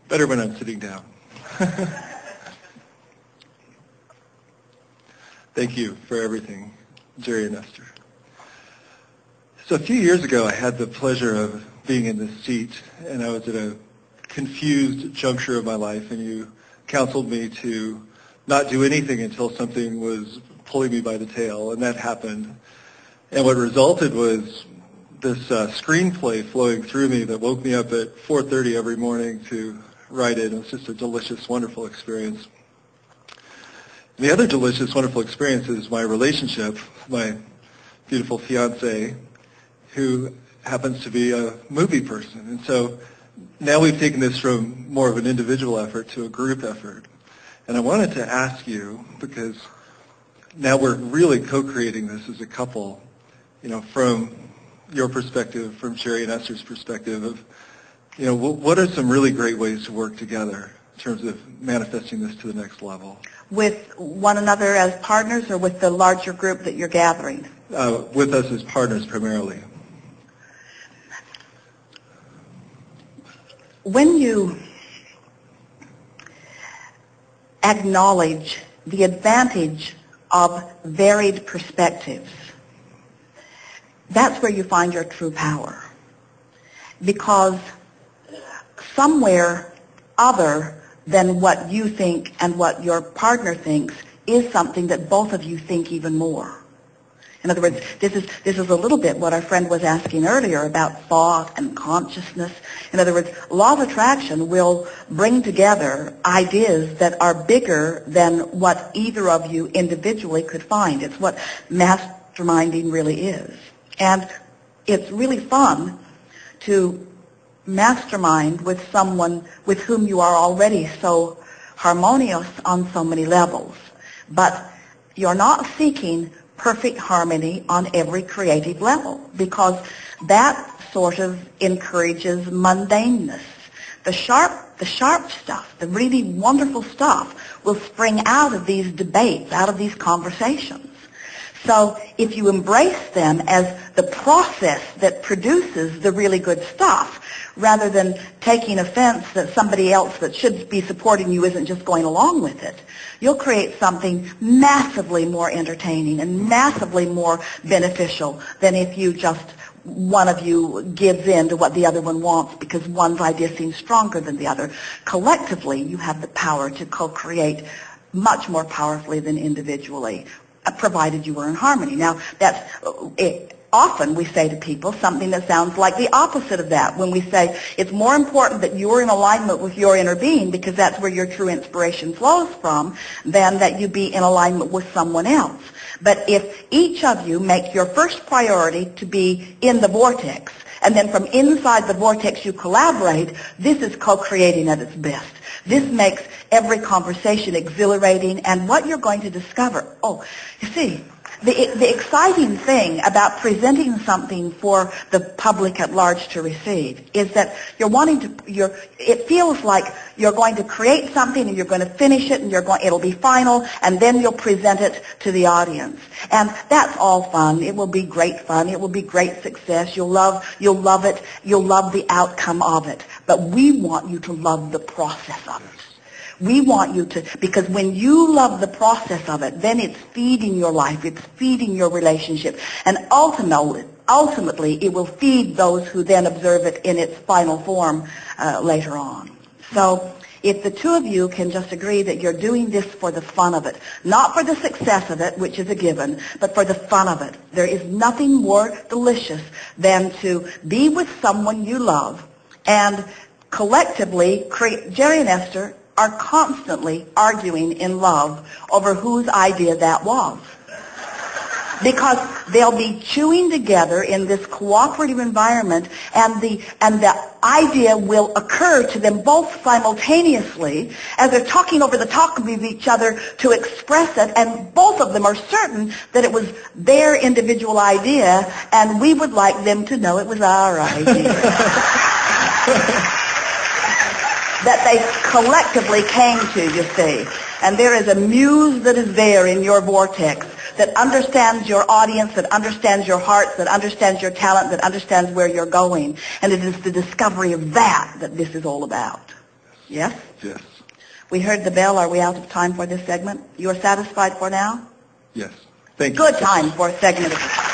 Better when I'm sitting down. Thank you for everything, Jerry and Esther. So a few years ago, I had the pleasure of being in this seat, and I was at a confused juncture of my life, and you counseled me to not do anything until something was pulling me by the tail, and that happened. And what resulted was this screenplay flowing through me that woke me up at 4:30 every morning to write it. It was just a delicious, wonderful experience. And the other delicious, wonderful experience is my relationship with my beautiful fiance, who happens to be a movie person. And so now we've taken this from more of an individual effort to a group effort. And I wanted to ask you, because now we're really co-creating this as a couple, from your perspective, from Jerry and Esther's perspective, of, what are some really great ways to work together in terms of manifesting this to the next level? With one another as partners, or with the larger group that you're gathering? With us as partners primarily. When you acknowledge the advantage of varied perspectives, that's where you find your true power. Because somewhere other than what you think and what your partner thinks is something that both of you think even more. In other words, this is a little bit what our friend was asking earlier about thought and consciousness. In other words, law of attraction will bring together ideas that are bigger than what either of you individually could find. It's what masterminding really is. And it's really fun to mastermind with someone with whom you are already so harmonious on so many levels. But you're not seeking perfect harmony on every creative level, because that sort of encourages mundaneness. The sharp stuff, the really wonderful stuff will spring out of these debates, out of these conversations. So if you embrace them as the process that produces the really good stuff, rather than taking offense that somebody else that should be supporting you isn't just going along with it, you'll create something massively more entertaining and massively more beneficial than if you just, one of you gives in to what the other one wants because one's idea seems stronger than the other. Collectively, you have the power to co-create much more powerfully than individually, provided you were in harmony. Now, that's it. Often we say to people something that sounds like the opposite of that when we say it's more important that you're in alignment with your inner being, because that's where your true inspiration flows from, than that you be in alignment with someone else. But if each of you make your first priority to be in the vortex, and then from inside the vortex you collaborate, this is co-creating at its best. This makes every conversation exhilarating, and what you're going to discover, you see, the exciting thing about presenting something for the public at large to receive is that it feels like you're going to create something and you're going to finish it and it'll be final, and then you'll present it to the audience. And that's all fun. It will be great fun. It will be great success. You'll love it. You'll love the outcome of it. But we want you to love the process of it. We want you to, because when you love the process of it, then it's feeding your life, it's feeding your relationship, and ultimately it will feed those who then observe it in its final form later on. So if the two of you can just agree that you're doing this for the fun of it, not for the success of it, which is a given, but for the fun of it, there is nothing more delicious than to be with someone you love and collectively create. Jerry and Esther are constantly arguing in love over whose idea that was. Because they'll be chewing together in this cooperative environment, and the idea will occur to them both simultaneously as they're talking over the top of each other to express it, and both of them are certain that it was their individual idea, and we would like them to know it was our idea. That they collectively came to, you see. And there is a muse that is there in your vortex that understands your audience, that understands your heart, that understands your talent, that understands where you're going. And it is the discovery of that this is all about. Yes? Yes. We heard the bell. Are we out of time for this segment? You are satisfied for now? Yes. Thank you. Good time for a segment of